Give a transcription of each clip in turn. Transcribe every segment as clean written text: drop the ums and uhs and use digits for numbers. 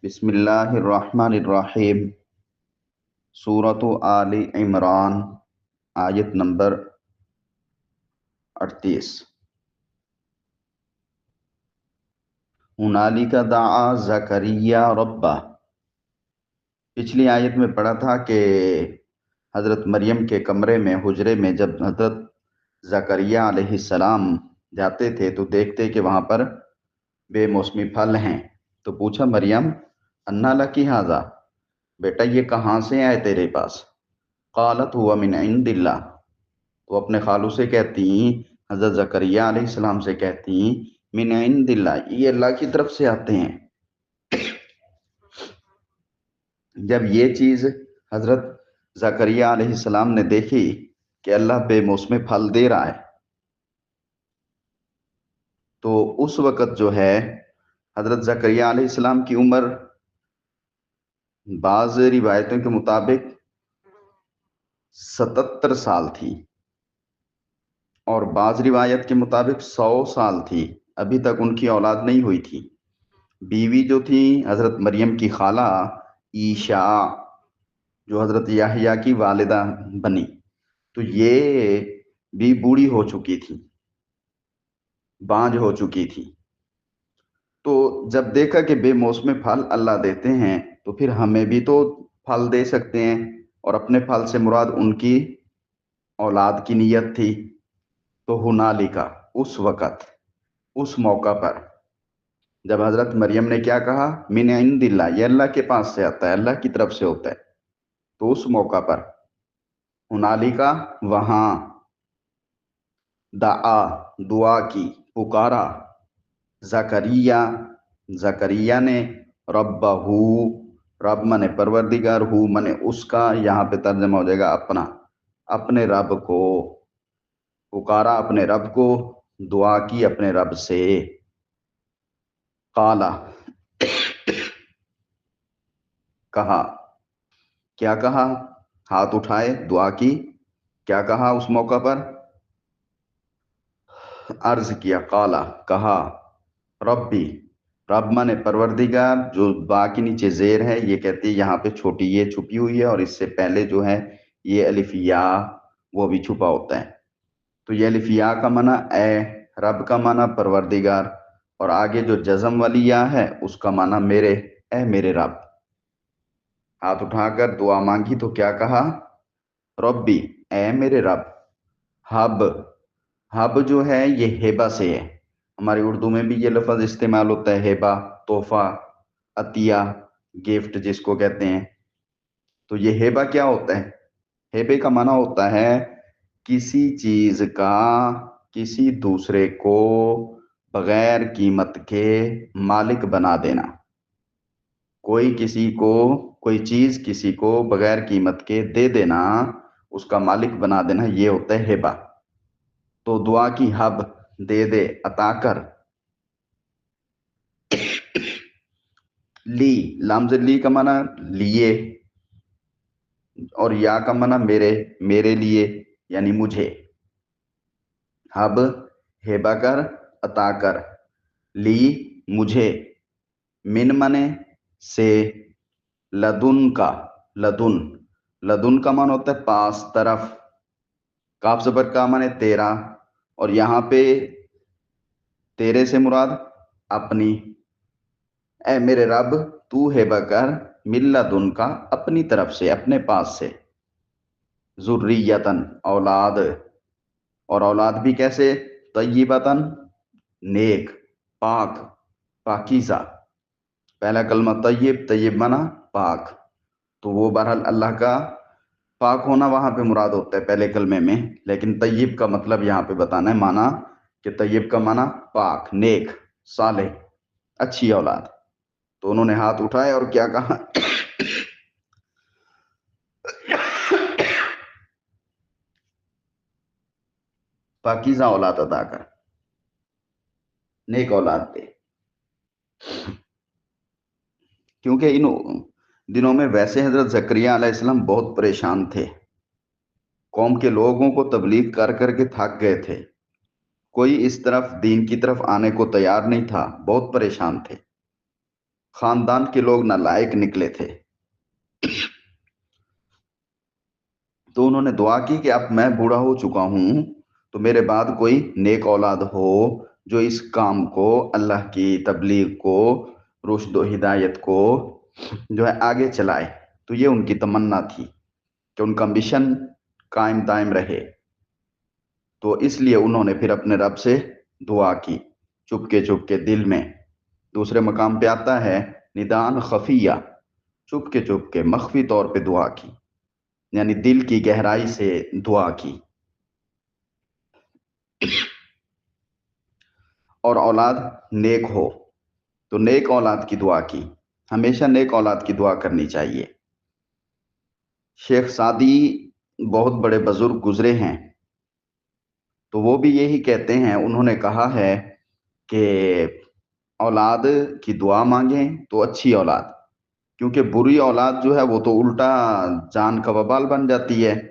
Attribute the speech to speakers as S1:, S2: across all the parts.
S1: بسم اللہ الرحمن الرحیم سورۃ آل عمران آیت نمبر 38۔ ہنالک دعا زکریا ربہ۔ پچھلی آیت میں پڑھا تھا کہ حضرت مریم کے کمرے میں حجرے میں جب حضرت زکریا علیہ السلام جاتے تھے تو دیکھتے کہ وہاں پر بے موسمی پھل ہیں، تو پوچھا مریم انا لکی ھذا، بیٹا یہ کہاں سے آئے تیرے پاس؟ قالت ہوا من عند اللہ، تو اپنے خالو سے کہتی ہیں، حضرت زکریا علیہ السلام سے کہتی ہیں من عند اللہ، یہ اللہ کی طرف سے آتے ہیں۔ جب یہ چیز حضرت زکریا علیہ السلام نے دیکھی کہ اللہ بے موسم پھل دے رہا ہے، تو اس وقت جو ہے حضرت زکریا علیہ السلام کی عمر بعض روایتوں کے مطابق 77 سال تھی اور بعض روایت کے مطابق 100 سال تھی، ابھی تک ان کی اولاد نہیں ہوئی تھی۔ بیوی جو تھی حضرت مریم کی خالہ عیشاء، جو حضرت یحییٰ کی والدہ بنی، تو یہ بھی بوڑھی ہو چکی تھی، بانجھ ہو چکی تھی۔ تو جب دیکھا کہ بے موسم پھل اللہ دیتے ہیں تو پھر ہمیں بھی تو پھل دے سکتے ہیں، اور اپنے پھل سے مراد ان کی اولاد کی نیت تھی۔ تو ہنالکا، اس وقت، اس موقع پر جب حضرت مریم نے کیا کہا من عند اللہ، یہ اللہ کے پاس سے آتا ہے، اللہ کی طرف سے ہوتا ہے، تو اس موقع پر ہنالکا، وہاں، دعا، دعا کی، پکارا، زکریا، زکریا نے، ربہ، رب منے پروردگار، ہو منے اس کا، یہاں پہ ترجمہ ہو جائے گا اپنا، اپنے رب کو پکارا، اپنے رب کو دعا کی اپنے رب سے۔ قالا، کہا، کیا کہا؟ ہاتھ اٹھائے، دعا کی، کیا کہا اس موقع پر؟ عرض کیا، قالا، کہا، ربی، رب مانے پروردگار، جو با کے نیچے زیر ہے، یہ کہتی ہے یہاں پہ چھوٹی یہ چھپی ہوئی ہے، اور اس سے پہلے جو ہے یہ الف یا وہ بھی چھپا ہوتا ہے، تو یہ الف یا کا معنی اے، رب کا معنی پروردگار، اور آگے جو جزم والی یا ہے اس کا معنی میرے، اے میرے رب۔ ہاتھ اٹھا کر دعا مانگی تو کیا کہا؟ ربی، اے میرے رب، حب، حب جو ہے یہ ہیبہ سے ہے، ہماری اردو میں بھی یہ لفظ استعمال ہوتا ہے، ہیبہ، تحفہ، عطیہ، گفٹ جس کو کہتے ہیں۔ تو یہ ہیبہ کیا ہوتا ہے؟ ہیبے کا معنی ہوتا ہے کسی چیز کا کسی دوسرے کو بغیر قیمت کے مالک بنا دینا، کوئی کسی کو، کوئی چیز کسی کو بغیر قیمت کے دے دینا، اس کا مالک بنا دینا، یہ ہوتا ہے ہیبہ۔ تو دعا کی، حب، دے دے، عطا کر۔ لی، لامز لی کا معنی لیے، اور یا کا معنی میرے، میرے لیے یعنی مجھے۔ حب، ہیبہ کر، عطا کر، لی، مجھے، من منے سے، لدن کا، لدن، لدن کا معنی ہوتا ہے پاس، طرف، کاف زبر کا معنی تیرا، اور یہاں پہ تیرے سے مراد اپنی، اے میرے رب تو ہیبہ کر، من لدن کا، اپنی طرف سے، اپنے پاس سے، ذریتن، اولاد، اور اولاد بھی کیسے؟ طیبتن، نیک، پاک، پاکیزہ، پہلا کلمہ طیب، طیب معنی پاک، تو وہ بہرحال اللہ کا پاک ہونا وہاں پہ مراد ہوتا ہے پہلے کلمے میں، لیکن طیب کا مطلب یہاں پہ بتانا ہے، معنی کہ طیب کا معنی پاک، نیک، صالح، اچھی اولاد۔ تو انہوں نے ہاتھ اٹھائے اور کیا کہا؟ پاکیزہ اولاد عطا کر، نیک اولاد دے، کیونکہ ان دنوں میں ویسے حضرت زکریا علیہ السلام بہت پریشان تھے، قوم کے لوگوں کو تبلیغ کر کر کے تھک گئے تھے، کوئی اس طرف دین کی طرف آنے کو تیار نہیں تھا، بہت پریشان تھے۔ خاندان کے لوگ نالائق نکلے تھے، تو انہوں نے دعا کی کہ اب میں بوڑھا ہو چکا ہوں تو میرے بعد کوئی نیک اولاد ہو جو اس کام کو، اللہ کی تبلیغ کو، رشد و ہدایت کو جو ہے آگے چلائے۔ تو یہ ان کی تمنا تھی کہ ان کا مشن قائم دائم رہے۔ تو اس لیے انہوں نے پھر اپنے رب سے دعا کی چپ کے دل میں۔ دوسرے مقام پہ آتا ہے ندان خفیہ، چپ کے مخفی طور پہ دعا کی، یعنی دل کی گہرائی سے دعا کی۔ اور اولاد نیک ہو تو نیک اولاد کی دعا کی، ہمیشہ نیک اولاد کی دعا کرنی چاہیے۔ شیخ سعدی بہت بڑے بزرگ گزرے ہیں، تو وہ بھی یہی کہتے ہیں، انہوں نے کہا ہے کہ اولاد کی دعا مانگیں تو اچھی اولاد، کیونکہ بری اولاد جو ہے وہ تو الٹا جان کا وبال بن جاتی ہے۔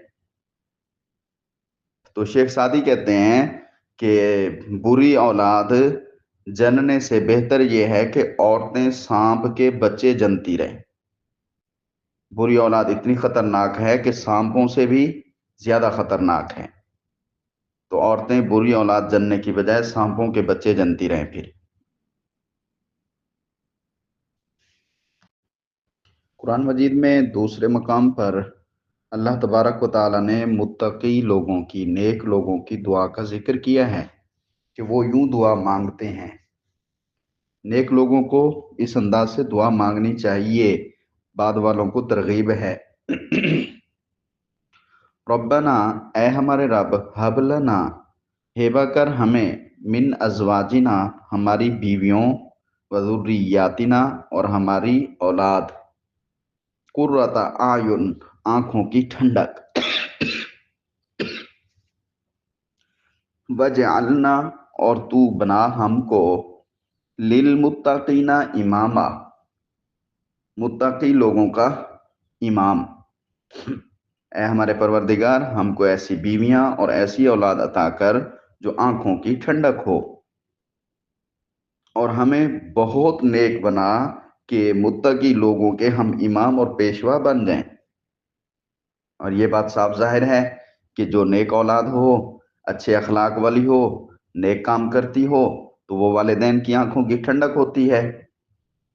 S1: تو شیخ سعدی کہتے ہیں کہ بری اولاد جننے سے بہتر یہ ہے کہ عورتیں سانپ کے بچے جنتی رہیں۔ بری اولاد اتنی خطرناک ہے کہ سانپوں سے بھی زیادہ خطرناک ہے، تو عورتیں بری اولاد جننے کی بجائے سانپوں کے بچے جنتی رہیں۔ پھر قرآن مجید میں دوسرے مقام پر اللہ تبارک و تعالیٰ نے متقی لوگوں کی، نیک لوگوں کی دعا کا ذکر کیا ہے کہ وہ یوں دعا مانگتے ہیں۔ نیک لوگوں کو اس انداز سے دعا مانگنی چاہیے، بعد والوں کو ترغیب ہے۔ ربنا، اے ہمارے رب، ہب لنا، ہیبا کر ہمیں، من ازواجنا، ہماری بیویوں، وذریاتنا، اور ہماری اولاد، قرۃ اعین، آنکھوں کی ٹھنڈک، وجعلنا، اور تو بنا ہم کو، للمتقین اماما، متقی لوگوں کا امام۔ اے ہمارے پروردگار، ہم کو ایسی بیویاں اور ایسی اولاد عطا کر جو آنکھوں کی ٹھنڈک ہو، اور ہمیں بہت نیک بنا کہ متقی لوگوں کے ہم امام اور پیشوا بن جائیں۔ اور یہ بات صاف ظاہر ہے کہ جو نیک اولاد ہو، اچھے اخلاق والی ہو، نیک کام کرتی ہو، تو وہ والدین کی آنکھوں کی ٹھنڈک ہوتی ہے۔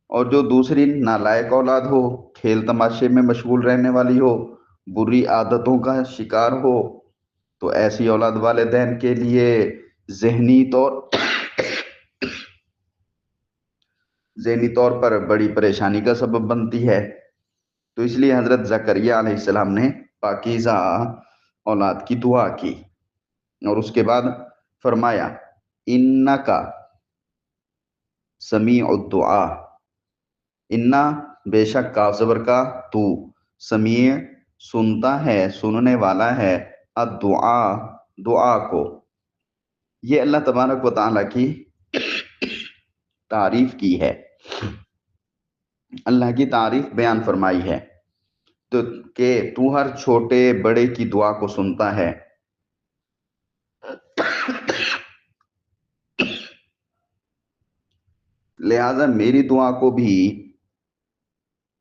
S1: اور جو دوسری نالائق اولاد ہو، کھیل تماشے میں مشغول رہنے والی ہو، بری عادتوں کا شکار ہو، تو ایسی اولاد والدین کے لیے ذہنی طور پر بڑی پریشانی کا سبب بنتی ہے۔ تو اس لیے حضرت زکریا علیہ السلام نے پاکیزہ اولاد کی دعا کی، اور اس کے بعد فرمایا انکا سمیع الدعا، انا، بے شک کاف زبر کا، تو، سمیع، سنتا ہے، سننے والا ہے، الدعا، دعا کو۔ یہ اللہ تبارک و تعالیٰ کی تعریف کی ہے، اللہ کی تعریف بیان فرمائی ہے، تو کہ تو ہر چھوٹے بڑے کی دعا کو سنتا ہے۔ لہذا میری دعا کو بھی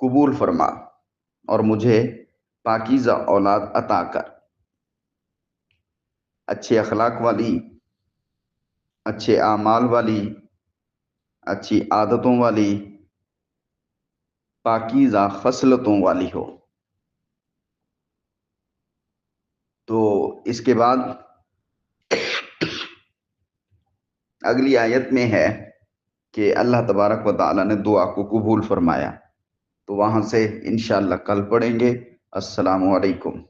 S1: قبول فرما اور مجھے پاکیزہ اولاد عطا کر، اچھے اخلاق والی، اچھے اعمال والی، اچھی عادتوں والی، پاکیزہ خصلتوں والی ہو۔ تو اس کے بعد اگلی آیت میں ہے کہ اللہ تبارک و تعالیٰ نے دعا کو قبول فرمایا، تو وہاں سے انشاءاللہ کل پڑھیں گے۔ السلام علیکم۔